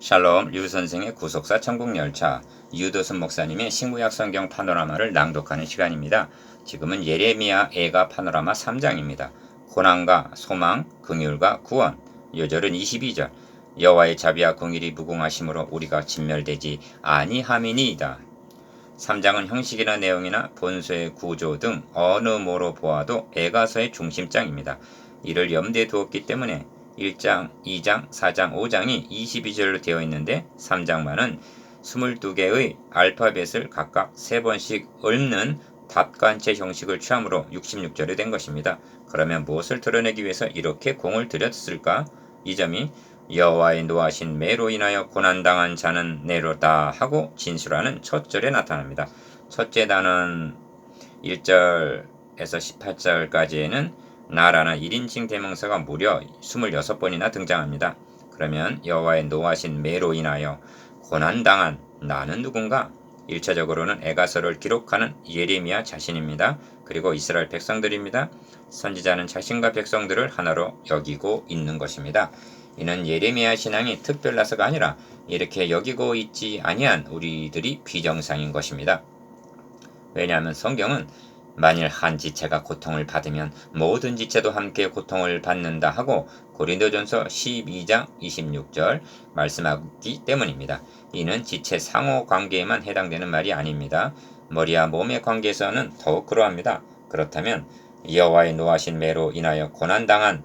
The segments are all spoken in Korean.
샬롬 류선생의 구속사 천국열차 유도순 목사님의 신구약 성경 파노라마를 낭독하는 시간입니다. 지금은 예레미야 애가 파노라마 3장입니다. 고난과 소망, 긍휼과 구원. 요절은 22절. 여호와의 자비와 긍휼이 무궁하심으로 우리가 진멸되지 아니함이니이다. 3장은 형식이나 내용이나 본소의 구조 등 어느 뭐로 보아도 애가서의 중심장입니다. 이를 염두에 두었기 때문에 1장, 2장, 4장, 5장이 22절로 되어 있는데 3장만은 22개의 알파벳을 각각 3번씩 읊는 답관체 형식을 취함으로 66절이 된 것입니다. 그러면 무엇을 드러내기 위해서 이렇게 공을 들였을까? 이 점이 여호와의 노하신 매로 인하여 고난당한 자는 내로다 하고 진술하는 첫 절에 나타납니다. 첫째 단은 1절에서 18절까지에는 나라는 1인칭 대명사가 무려 26번이나 등장합니다. 그러면 여호와의 노하신 매로 인하여 고난당한 나는 누군가? 1차적으로는 애가서를 기록하는 예레미야 자신입니다. 그리고 이스라엘 백성들입니다. 선지자는 자신과 백성들을 하나로 여기고 있는 것입니다. 이는 예레미야 신앙이 특별나서가 아니라 이렇게 여기고 있지 아니한 우리들이 비정상인 것입니다. 왜냐하면 성경은 만일 한 지체가 고통을 받으면 모든 지체도 함께 고통을 받는다 하고 고린도전서 12장 26절 말씀하기 때문입니다. 이는 지체 상호 관계에만 해당되는 말이 아닙니다. 머리와 몸의 관계에서는 더욱 그러합니다. 그렇다면 여호와의 노하신 매로 인하여 고난당한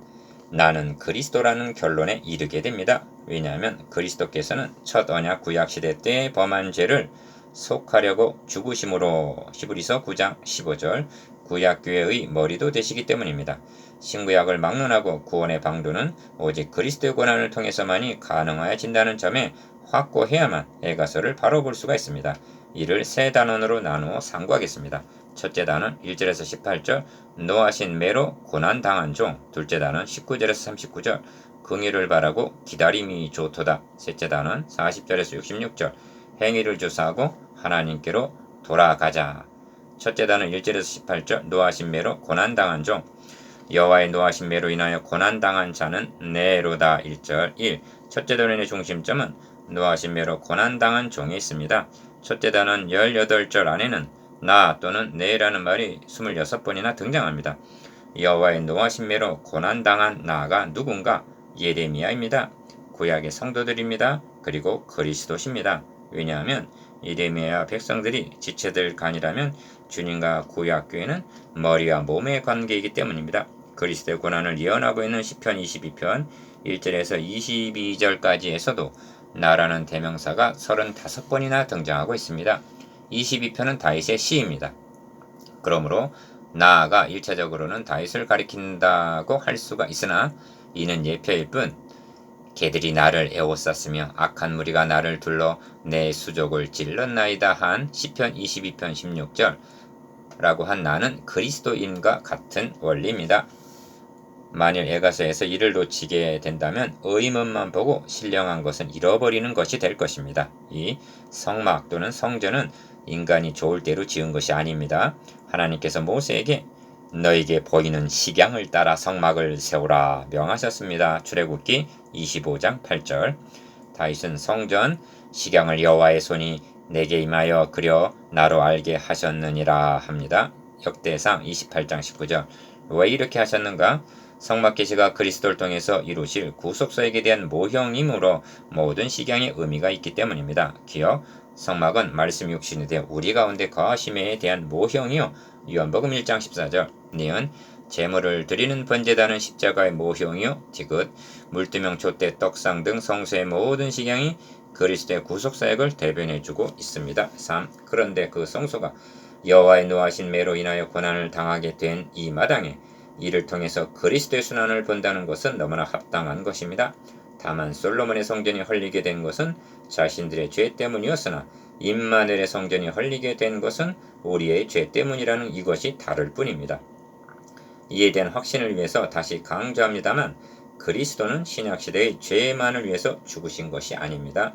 나는 그리스도라는 결론에 이르게 됩니다. 왜냐하면 그리스도께서는 첫 언약 구약 시대 때 범한 죄를 속하려고 죽으심으로 히브리서 9장 15절 구약교회의 머리도 되시기 때문입니다. 신구약을 막론하고 구원의 방도는 오직 그리스도의 고난을 통해서만이 가능하여진다는 점에 확고해야만 애가서를 바로 볼 수가 있습니다. 이를 세 단원으로 나누어 상고하겠습니다. 첫째 단은 1절에서 18절 노하신 매로 고난당한 종. 둘째 단은 19절에서 39절 긍휼을 바라고 기다림이 좋도다. 셋째 단은 40절에서 66절 행위를 조사하고 하나님께로 돌아가자. 첫째 단은 1절에서 18절 노하신 매로 고난당한 종. 여호와의 노하신 매로 인하여 고난당한 자는 네로다. 1절 1. 첫째 단원의 중심점은 노하신 매로 고난당한 종에 있습니다. 첫째 단원 18절 안에는 나 또는 네라는 말이 26번이나 등장합니다. 여호와의 노하신 매로 고난당한 나가 누군가? 예레미야입니다. 구약의 성도들입니다. 그리고 그리스도십니다. 왜냐하면 예레미야 백성들이 지체들 간이라면 주님과 구약교회는 머리와 몸의 관계이기 때문입니다. 그리스도의 고난을 예언하고 있는 시편 22편 1절에서 22절까지에서도 나라는 대명사가 35번이나 등장하고 있습니다. 22편은 다윗의 시입니다. 그러므로 나아가 1차적으로는 다윗을 가리킨다고 할 수가 있으나 이는 예표일 뿐 개들이 나를 에워쌌으며 악한 무리가 나를 둘러 내 수족을 찔렀나이다 한 시편 22편 16절 라고 한 나는 그리스도인과 같은 원리입니다. 만일 애가서에서 이를 놓치게 된다면 의문만 보고 신령한 것은 잃어버리는 것이 될 것입니다. 이 성막 또는 성전은 인간이 좋을 대로 지은 것이 아닙니다. 하나님께서 모세에게 너에게 보이는 식양을 따라 성막을 세우라 명하셨습니다. 출애굽기 25장 8절 다윗은 성전 식양을 여호와의 손이 내게 임하여 그려 나로 알게 하셨느니라 합니다. 역대상 28장 19절 왜 이렇게 하셨는가? 성막 계시가 그리스도를 통해서 이루실 구속사역에 대한 모형이므로 모든 식양의 의미가 있기 때문입니다. 기억 성막은 말씀 육신이 되어 우리 가운데 거하심에 대한 모형이요 요한복음 1장 14절 니은 제물을 드리는 번제단은 십자가의 모형이요 디귿 물두명 촛대 떡상 등 성소의 모든 식양이 그리스도의 구속사역을 대변해주고 있습니다. 3. 그런데 그 성소가 여호와의 노하신 매로 인하여 고난을 당하게 된 이 마당에 이를 통해서 그리스도의 순환을 본다는 것은 너무나 합당한 것입니다. 다만 솔로몬의 성전이 헐리게 된 것은 자신들의 죄 때문이었으나 임마누엘의 성전이 헐리게 된 것은 우리의 죄 때문이라는 이것이 다를 뿐입니다. 이에 대한 확신을 위해서 다시 강조합니다만 그리스도는 신약시대의 죄만을 위해서 죽으신 것이 아닙니다.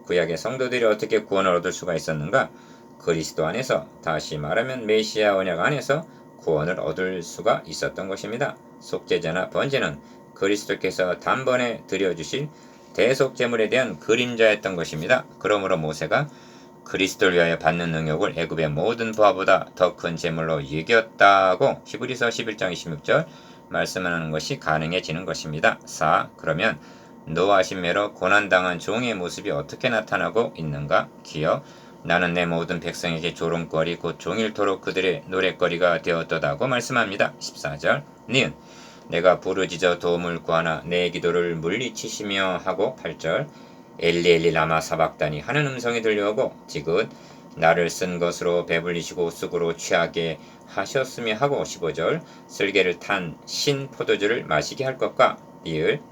구약의 성도들이 어떻게 구원을 얻을 수가 있었는가? 그리스도 안에서, 다시 말하면 메시아 언약 안에서 구원을 얻을 수가 있었던 것입니다. 속죄제나 번제는 그리스도께서 단번에 드려주실 대속제물에 대한 그림자였던 것입니다. 그러므로 모세가 그리스도를 위하여 받는 능욕을 애굽의 모든 부하보다 더 큰 제물로 여겼다고 히브리서 11장 26절 말씀하는 것이 가능해지는 것입니다. 4. 그러면 노하신 매로 고난당한 종의 모습이 어떻게 나타나고 있는가? 기억. 나는 내 모든 백성에게 조롱거리 곧 종일토록 그들의 노랫거리가 되었도다고 말씀합니다. 14절. 니은 내가 부르짖어 도움을 구하나 내 기도를 물리치시며 하고 8절. 엘리 엘리 라마 사박다니 하는 음성이 들려오고 지긋 나를 쓴 것으로 배불리시고 쑥으로 취하게 하셨으며 하고 15절. 쓸개를 탄 신 포도주를 마시게 할 것과 이을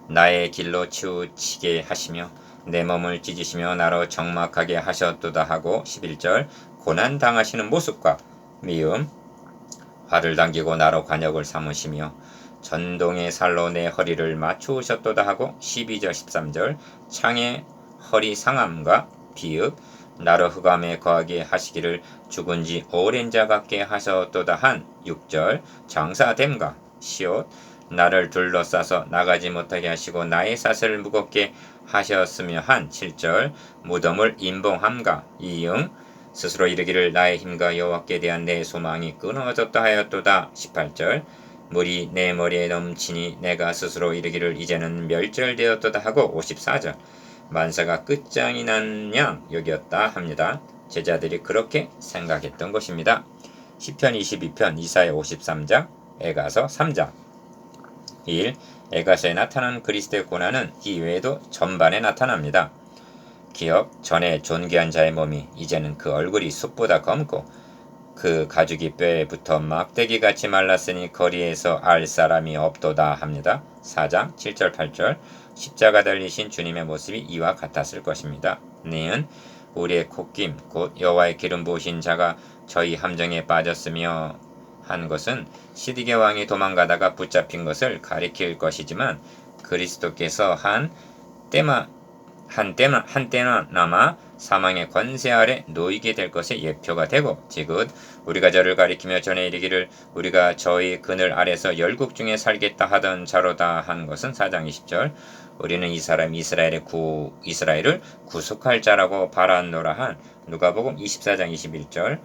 나의 길로 치우치게 하시며 내 몸을 찢으시며 나로 적막하게 하셨도다 하고 11절. 고난 당하시는 모습과 미음 활을 당기고 나로 관역을 삼으시며 전동의 살로 내 허리를 맞추셨도다 하고 12절 13절. 창의 허리 상함과 비읍 나로 흑암에 거하게 하시기를 죽은 지 오랜 자 같게 하셨도다 한 6절. 장사됨과 시옷 나를 둘러싸서 나가지 못하게 하시고 나의 사슬을 무겁게 하셨으며 한 7절. 무덤을 임봉함과 이응 스스로 이르기를 나의 힘과 여호와께 대한 내 소망이 끊어졌다 하였도다 18절. 물이 내 머리에 넘치니 내가 스스로 이르기를 이제는 멸절되었도다 하고 54절. 만사가 끝장이 난 양 여기였다 합니다. 제자들이 그렇게 생각했던 것입니다. 시편 22편 이사야 53장 에가서 3장 1. 에가서에 나타난 그리스도의 고난은 이외에도 전반에 나타납니다. 기억 전에 존귀한 자의 몸이 이제는 그 얼굴이 숯보다 검고 그 가죽이 뼈에 붙어 막대기같이 말랐으니 거리에서 알 사람이 없도다 합니다. 4장 7절 8절. 십자가 달리신 주님의 모습이 이와 같았을 것입니다. 니은 우리의 콧김 곧 여호와의 기름 부으신 자가 저희 함정에 빠졌으며 한 것은 시디게 왕이 도망가다가 붙잡힌 것을 가리킬 것이지만 그리스도께서 한때나마 사망의 권세 아래 놓이게 될 것의 예표가 되고 지긋 우리가 저를 가리키며 전에 이르기를 우리가 저희 그늘 아래서 열국 중에 살겠다 하던 자로다 한 것은 4장 20절. 우리는 이 사람 이스라엘을 구속할 자라고 바라노라 한 누가복음 24장 21절.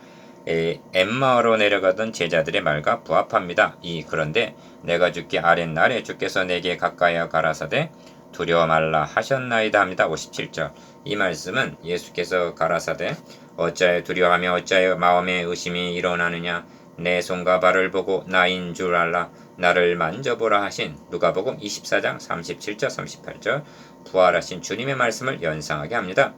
엠마오로 내려가던 제자들의 말과 부합합니다. 그런데 내가 죽기 아랫날에 주께서 내게 가까이어 가라사대 두려워 말라 하셨나이다 합니다. 57절. 이 말씀은 예수께서 가라사대 어찌하여 두려워하며 어찌하여 마음에 의심이 일어나느냐 내 손과 발을 보고 나인 줄 알라 나를 만져보라 하신 누가복음 24장 37절 38절 부활하신 주님의 말씀을 연상하게 합니다.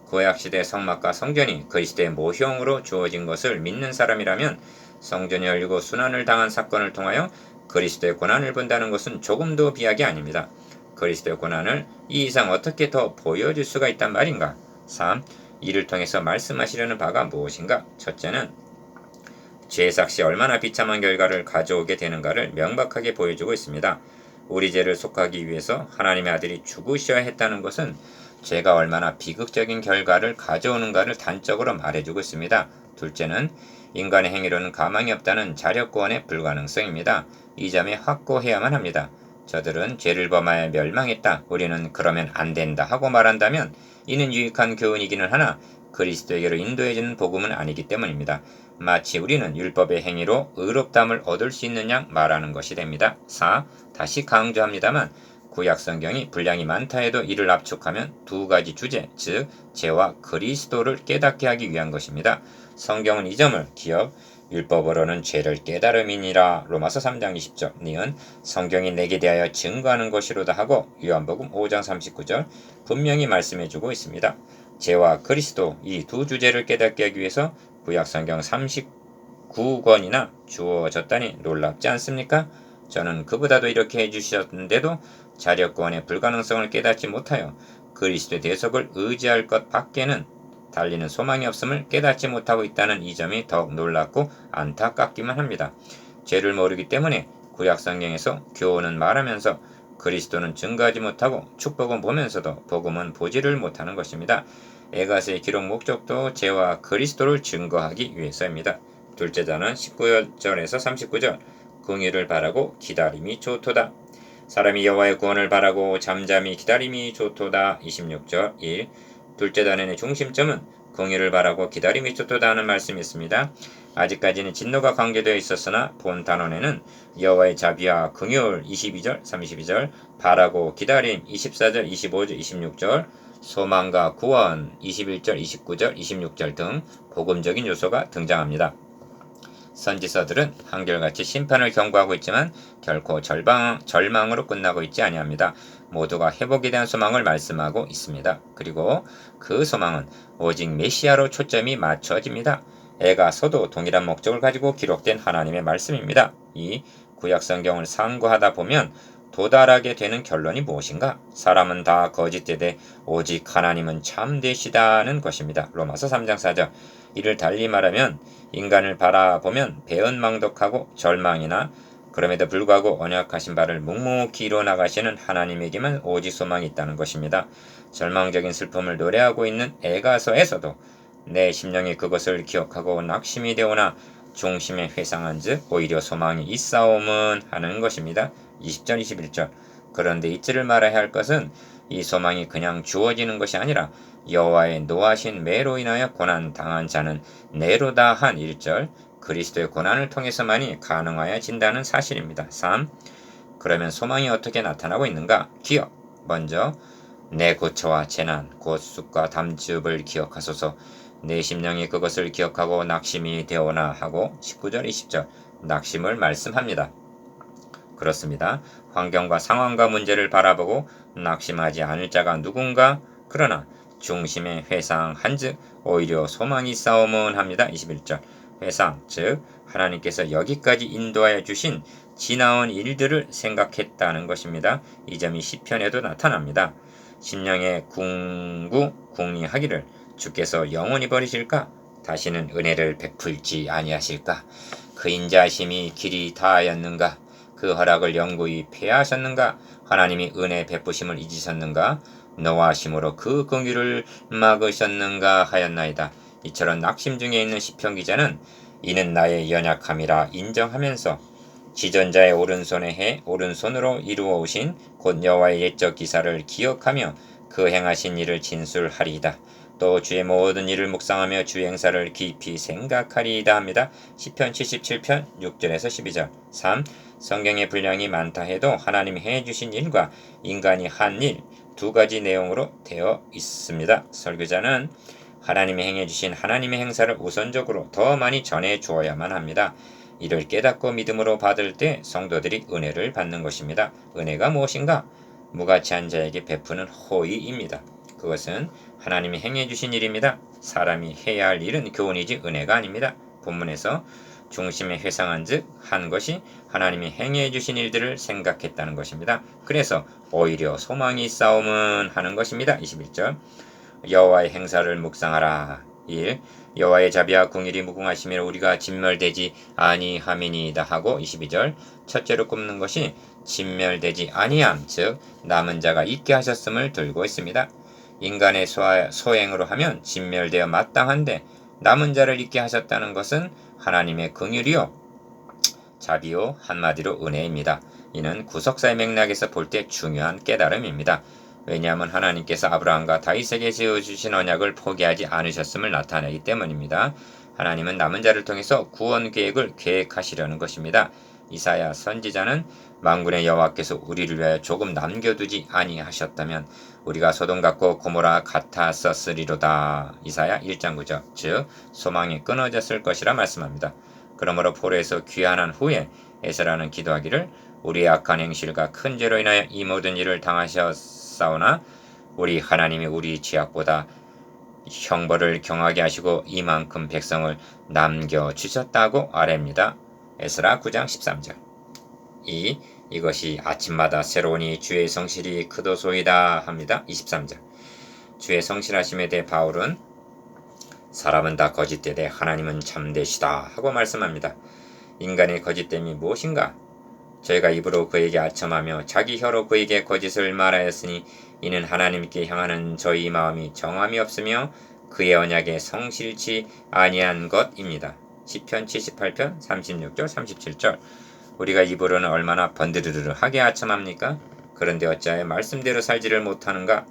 구약시대 성막과 성전이 그리스도의 모형으로 주어진 것을 믿는 사람이라면 성전이 열리고 순환을 당한 사건을 통하여 그리스도의 고난을 본다는 것은 조금도 비약이 아닙니다. 그리스도의 고난을 이 이상 어떻게 더 보여줄 수가 있단 말인가? 3. 이를 통해서 말씀하시려는 바가 무엇인가? 첫째는 죄의 삭시 얼마나 비참한 결과를 가져오게 되는가를 명백하게 보여주고 있습니다. 우리 죄를 속하기 위해서 하나님의 아들이 죽으셔야 했다는 것은 죄가 얼마나 비극적인 결과를 가져오는가를 단적으로 말해주고 있습니다. 둘째는 인간의 행위로는 가망이 없다는 자력구원의 불가능성입니다. 이 점에 확고해야만 합니다. 저들은 죄를 범하여 멸망했다. 우리는 그러면 안 된다 하고 말한다면 이는 유익한 교훈이기는 하나 그리스도에게로 인도해주는 복음은 아니기 때문입니다. 마치 우리는 율법의 행위로 의롭다함을 얻을 수 있는 양 말하는 것이 됩니다. 4. 다시 강조합니다만 구약 성경이 분량이 많다 해도 이를 압축하면 두 가지 주제, 즉 죄와 그리스도를 깨닫게 하기 위한 것입니다. 성경은 이 점을 기억, 율법으로는 죄를 깨달음이니라 로마서 3장 20절 니은 성경이 내게 대하여 증거하는 것이로다 하고 요한복음 5장 39절 분명히 말씀해주고 있습니다. 죄와 그리스도 이 두 주제를 깨닫게 하기 위해서 구약 성경 39권이나 주어졌다니 놀랍지 않습니까? 저는 그보다도 이렇게 해주셨는데도 자력구원의 불가능성을 깨닫지 못하여 그리스도의 대속을 의지할 것 밖에는 달리는 소망이 없음을 깨닫지 못하고 있다는 이 점이 더욱 놀랍고 안타깝기만 합니다. 죄를 모르기 때문에 구약 성경에서 교훈은 말하면서 그리스도는 증거하지 못하고 축복은 보면서도 복음은 보지를 못하는 것입니다. 에가서의 기록 목적도 죄와 그리스도를 증거하기 위해서입니다. 둘째 자는 19절에서 39절 긍휼을 바라고 기다림이 좋도다. 사람이 여호와의 구원을 바라고 잠잠히 기다림이 좋도다. 26절 1. 둘째 단원의 중심점은 긍휼을 바라고 기다림이 좋도다 하는 말씀이 있습니다. 아직까지는 진노가 관계되어 있었으나 본 단원에는 여호와의 자비와 긍휼 22절 32절 바라고 기다림 24절 25절 26절 소망과 구원 21절 29절 26절 등 복음적인 요소가 등장합니다. 선지서들은 한결같이 심판을 경고하고 있지만 결코 절망으로 끝나고 있지 아니합니다. 모두가 회복에 대한 소망을 말씀하고 있습니다. 그리고 그 소망은 오직 메시아로 초점이 맞춰집니다. 에가서도 동일한 목적을 가지고 기록된 하나님의 말씀입니다. 이 구약 성경을 상고하다 보면 도달하게 되는 결론이 무엇인가? 사람은 다 거짓되되 오직 하나님은 참되시다는 것입니다. 로마서 3장 4절. 이를 달리 말하면 인간을 바라보면 배은망덕하고 절망이나 그럼에도 불구하고 언약하신 바를 묵묵히 이뤄나가시는 하나님에게만 오직 소망이 있다는 것입니다. 절망적인 슬픔을 노래하고 있는 에가서에서도 내 심령이 그것을 기억하고 낙심이 되오나 중심에 회상한 즉 오히려 소망이 있사옴은 하는 것입니다. 20절 21절. 그런데 잊지를 말아야 할 것은 이 소망이 그냥 주어지는 것이 아니라 여호와의 노하신 매로 인하여 고난 당한 자는 내로다 한 1절 그리스도의 고난을 통해서만이 가능하여진다는 사실입니다. 3. 그러면 소망이 어떻게 나타나고 있는가? 기억. 먼저 내 고초와 재난, 곧 쑥과 담즙을 기억하소서. 내 심령이 그것을 기억하고 낙심이 되오나 하고 19절 20절 낙심을 말씀합니다. 그렇습니다. 환경과 상황과 문제를 바라보고 낙심하지 않을 자가 누군가? 그러나 중심에 회상한즉 오히려 소망이 싸움은 합니다. 21절 회상 즉 하나님께서 여기까지 인도하여 주신 지나온 일들을 생각했다는 것입니다. 이 점이 시편에도 나타납니다. 심령의 궁리하기를 주께서 영원히 버리실까? 다시는 은혜를 베풀지 아니하실까? 그 인자하심이 길이 다하였는가? 그 허락을 영구히 폐하셨는가? 하나님이 은혜 베푸심을 잊으셨는가? 노하심으로 그 긍휼을 막으셨는가 하였나이다. 이처럼 낙심 중에 있는 시편 기자는 이는 나의 연약함이라 인정하면서 지존자의 오른손에 해 오른손으로 이루어 오신 곧 여호와의 옛적 기사를 기억하며 그 행하신 일을 진술하리이다. 또 주의 모든 일을 묵상하며 주의 행사를 깊이 생각하리이다 합니다. 시편 77편 6절에서 12절 3. 성경의 분량이 많다 해도 하나님이 해주신 일과 인간이 한 일 두 가지 내용으로 되어 있습니다. 설교자는 하나님이 행해주신 하나님의 행사를 우선적으로 더 많이 전해 주어야만 합니다. 이를 깨닫고 믿음으로 받을 때 성도들이 은혜를 받는 것입니다. 은혜가 무엇인가? 무가치한 자에게 베푸는 호의입니다. 그것은 하나님이 행해주신 일입니다. 사람이 해야 할 일은 교훈이지 은혜가 아닙니다. 본문에서 중심에 회상한 즉 한 것이 하나님이 행해 주신 일들을 생각했다는 것입니다. 그래서 오히려 소망이 싸움은 하는 것입니다. 21절 여호와의 행사를 묵상하라. 1. 여호와의 자비와 긍휼이 무궁하시면 우리가 진멸되지 아니함이니이다 하고 22절 첫째로 꼽는 것이 진멸되지 아니함 즉 남은 자가 있게 하셨음을 들고 있습니다. 인간의 소행으로 하면 진멸되어 마땅한데 남은 자를 있게 하셨다는 것은 하나님의 긍휼이요 자비요 한마디로 은혜입니다. 이는 구속사의 맥락에서 볼 때 중요한 깨달음입니다. 왜냐하면 하나님께서 아브라함과 다윗에게 지어주신 언약을 포기하지 않으셨음을 나타내기 때문입니다. 하나님은 남은 자를 통해서 구원 계획을 계획하시려는 것입니다. 이사야 선지자는 만군의 여호와께서 우리를 위하여 조금 남겨두지 아니하셨다면 우리가 소돔 같고 고모라 같았었으리로다. 이사야 1장 9절 즉 소망이 끊어졌을 것이라 말씀합니다. 그러므로 포로에서 귀환한 후에 에스라는 기도하기를 우리의 악한 행실과 큰 죄로 인하여 이 모든 일을 당하셨사오나 우리 하나님이 우리 죄악보다 형벌을 경하게 하시고 이만큼 백성을 남겨주셨다고 아뢰입니다. 에스라 9장 13절 이것이 아침마다 새로우니 주의 성실이 크도소이다 합니다. 23절 주의 성실하심에 대해 바울은 사람은 다 거짓되되 하나님은 참되시다 하고 말씀합니다. 인간의 거짓됨이 무엇인가? 저희가 입으로 그에게 아첨하며 자기 혀로 그에게 거짓을 말하였으니 이는 하나님께 향하는 저희 마음이 정함이 없으며 그의 언약에 성실치 아니한 것입니다. 시편 78편 36절 37절 우리가 입으로는 얼마나 번드르르하게 아첨합니까? 그런데 어찌하여 말씀대로 살지를 못하는가?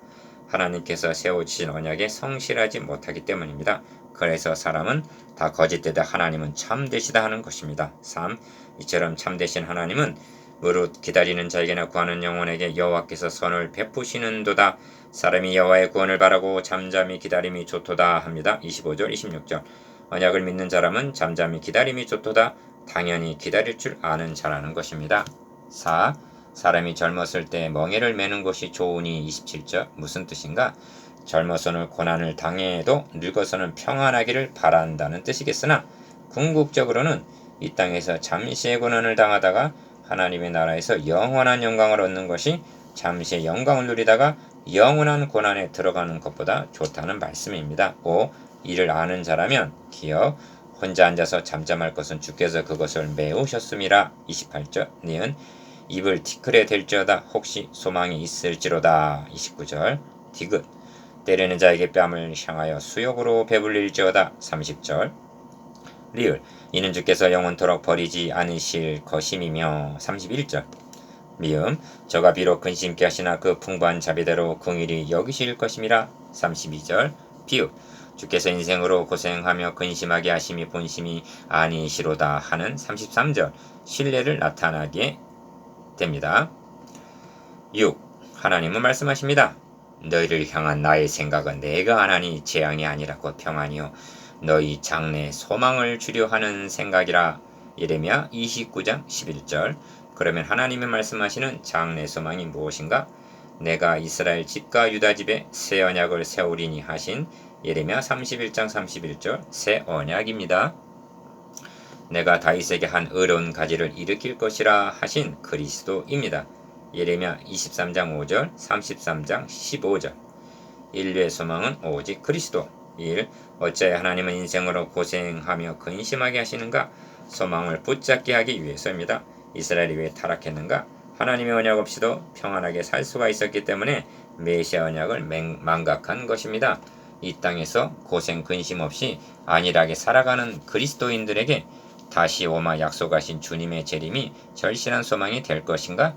하나님께서 세우신 언약에 성실하지 못하기 때문입니다. 그래서 사람은 다 거짓되다 하나님은 참되시다 하는 것입니다. 3. 이처럼 참되신 하나님은 무릇 기다리는 자에게나 구하는 영혼에게 여호와께서 선을 베푸시는도다. 사람이 여호와의 구원을 바라고 잠잠히 기다림이 좋도다 합니다. 25절 26절. 언약을 믿는 사람은 잠잠히 기다림이 좋도다. 당연히 기다릴 줄 아는 자라는 것입니다. 4. 사람이 젊었을 때 멍에를 매는 것이 좋으니 27절. 무슨 뜻인가? 젊어서는 고난을 당해도 늙어서는 평안하기를 바란다는 뜻이겠으나 궁극적으로는 이 땅에서 잠시의 고난을 당하다가 하나님의 나라에서 영원한 영광을 얻는 것이 잠시의 영광을 누리다가 영원한 고난에 들어가는 것보다 좋다는 말씀입니다. 5. 이를 아는 자라면 기억 혼자 앉아서 잠잠할 것은 주께서 그것을 메우셨음이라. 28절. 니은 입을 티끌에 댈지어다 혹시 소망이 있을지로다. 29절. 디귿 때리는 자에게 뺨을 향하여 수욕으로 배불릴지어다. 30절. 리을 이는 주께서 영원토록 버리지 않으실 것임이며. 31절. 미음 저가 비록 근심케 하시나 그 풍부한 자비대로 긍일히 여기실 것임이라. 32절. 비읍 주께서 인생으로 고생하며 근심하게 하심이 본심이 아니시로다 하는 33절. 신뢰를 나타나게 됩니다. 6. 하나님은 말씀하십니다. 너희를 향한 나의 생각은 내가 하나니 재앙이 아니라 곧 평안이요 너희 장래에 소망을 주려 하는 생각이라. 예레미야 29장 11절. 그러면 하나님이 말씀하시는 장래 소망이 무엇인가? 내가 이스라엘 집과 유다 집에 새 언약을 세우리니 하신 예레미야 31장 31절 새 언약입니다. 내가 다윗에게 한 의로운 가지를 일으킬 것이라 하신 그리스도입니다. 예레미야 23장 5절 33장 15절. 인류의 소망은 오직 그리스도. 1. 어찌하여 하나님은 인생으로 고생하며 근심하게 하시는가? 소망을 붙잡게 하기 위해서입니다. 이스라엘이 왜 타락했는가? 하나님의 언약 없이도 평안하게 살 수가 있었기 때문에 메시아 언약을 망각한 것입니다. 이 땅에서 고생 근심 없이 안일하게 살아가는 그리스도인들에게 다시 오마 약속하신 주님의 재림이 절실한 소망이 될 것인가?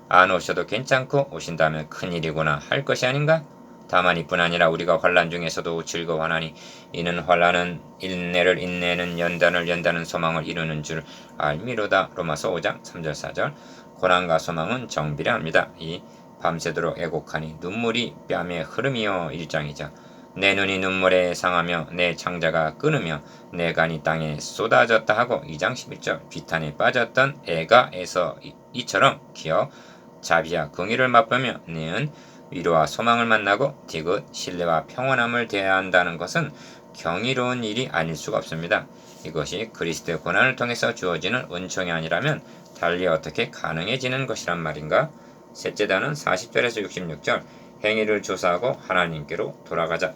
안 오셔도 괜찮고 오신다면 큰일이구나 할 것이 아닌가? 다만 이뿐 아니라 우리가 환난 중에서도 즐거워하나니 이는 환난은 인내를 인내는 연단을 연단은 소망을 이루는 줄 알미로다. 로마서 5장 3절 4절. 고난과 소망은 정비례합니다. 이 밤새도록 애곡하니 눈물이 뺨에 흐름이여 1장이죠. 내 눈이 눈물에 상하며 내 창자가 끊으며 내 간이 땅에 쏟아졌다 하고 2장 11절. 비탄에 빠졌던 애가에서 이처럼 기억 자비와 긍휼을 맛보며 니은 위로와 소망을 만나고 디귿 신뢰와 평온함을 대해야 한다는 것은 경이로운 일이 아닐 수가 없습니다. 이것이 그리스도의 고난을 통해서 주어지는 은총이 아니라면 달리 어떻게 가능해지는 것이란 말인가? 셋째 단은 40절에서 66절 행위를 조사하고 하나님께로 돌아가자.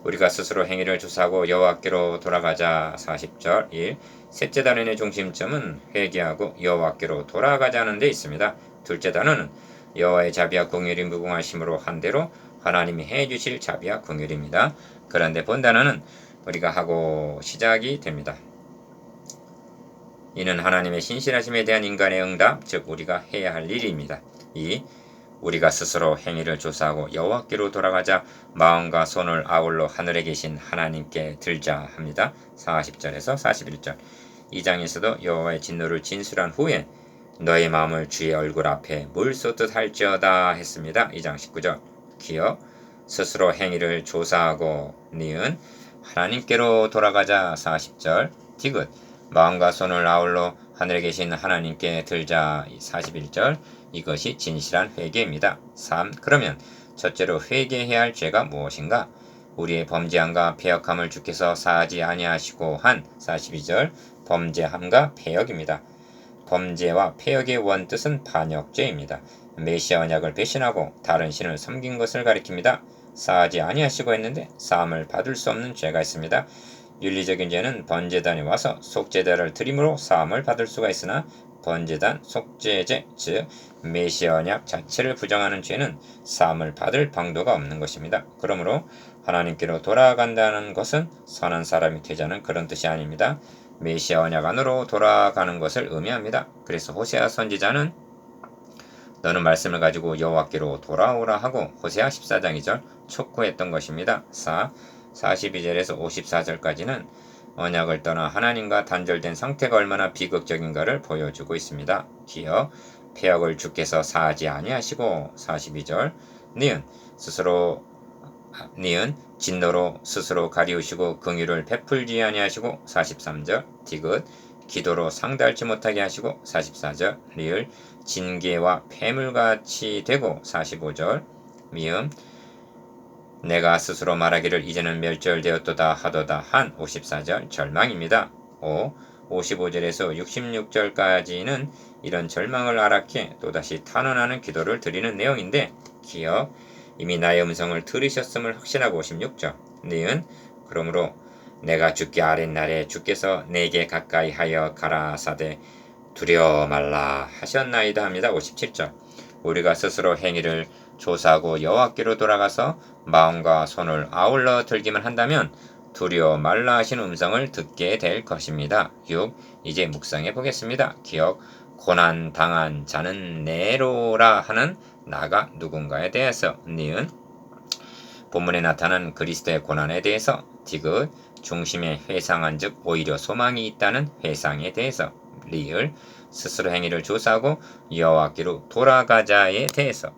우리가 스스로 행위를 조사하고 여호와께로 돌아가자. 40절 1. 셋째 단원의 중심점은 회개하고 여호와께로 돌아가자는 데 있습니다. 둘째 단원은 여호와의 자비와 긍휼이 무궁하심으로 한 대로 하나님이 해주실 자비와 긍휼입니다. 그런데 본단어는 우리가 하고 시작이 됩니다. 이는 하나님의 신실하심에 대한 인간의 응답, 즉 우리가 해야 할 일입니다. 2. 우리가 스스로 행위를 조사하고 여호와께로 돌아가자 마음과 손을 아울러 하늘에 계신 하나님께 들자 합니다. 40절에서 41절. 이 장에서도 여호와의 진노를 진술한 후에 너의 마음을 주의 얼굴 앞에 물 쏟듯 할지어다 했습니다. 2장 19절. 기억 스스로 행위를 조사하고 니은 하나님께로 돌아가자. 40절. 디귿 마음과 손을 아울러 하늘에 계신 하나님께 들자. 41절. 이것이 진실한 회개입니다. 3. 그러면 첫째로 회개해야 할 죄가 무엇인가? 우리의 범죄함과 패역함을 주께서 사하지 아니하시고 한 42절. 범죄함과 패역입니다. 범죄와 패역의 원뜻은 반역죄입니다. 메시아 언약을 배신하고 다른 신을 섬긴 것을 가리킵니다. 사하지 아니하시고 했는데 사함을 받을 수 없는 죄가 있습니다. 윤리적인 죄는 번제단에 와서 속죄제를 드림으로 사함을 받을 수가 있으나 번제단, 속죄제, 즉 메시아 언약 자체를 부정하는 죄는 사함을 받을 방도가 없는 것입니다. 그러므로 하나님께로 돌아간다는 것은 선한 사람이 되자는 그런 뜻이 아닙니다. 메시아 언약 안으로 돌아가는 것을 의미합니다. 그래서 호세아 선지자는 너는 말씀을 가지고 여호와께로 돌아오라 하고 호세아 14장 2절 촉구했던 것입니다. 42절에서 54절까지는 언약을 떠나 하나님과 단절된 상태가 얼마나 비극적인가를 보여주고 있습니다. 기억, 폐역을 주께서 사하지 아니하시고 42절 니은 진노로 스스로 가리우시고 긍휼을 베풀지 아니하시고 43절 디귿 기도로 상달지 못하게 하시고 44절 리을 징계와 폐물같이 되고 45절 미음 내가 스스로 말하기를 이제는 멸절되었도다 하도다 한 54절 절망입니다. 55절에서 66절까지는 이런 절망을 알았기에 또다시 탄원하는 기도를 드리는 내용인데 기억 이미 나의 음성을 들으셨음을 확신하고 56절 니은 그러므로 내가 주께 아랫날에 주께서 내게 가까이 하여 가라사대 두려워 말라 하셨나이다 합니다. 57절 우리가 스스로 행위를 조사하고 여호와께로 돌아가서 마음과 손을 아울러 들기만 한다면 두려워 말라 하신 음성을 듣게 될 것입니다. 6. 이제 묵상해 보겠습니다. 기억 고난 당한 자는 네로라 하는 나가 누군가에 대해서 니은 본문에 나타난 그리스도의 고난에 대해서 디귿 중심에 회상한 즉 오히려 소망이 있다는 회상에 대해서 리을 스스로 행위를 조사하고 여호와께로 돌아가자에 대해서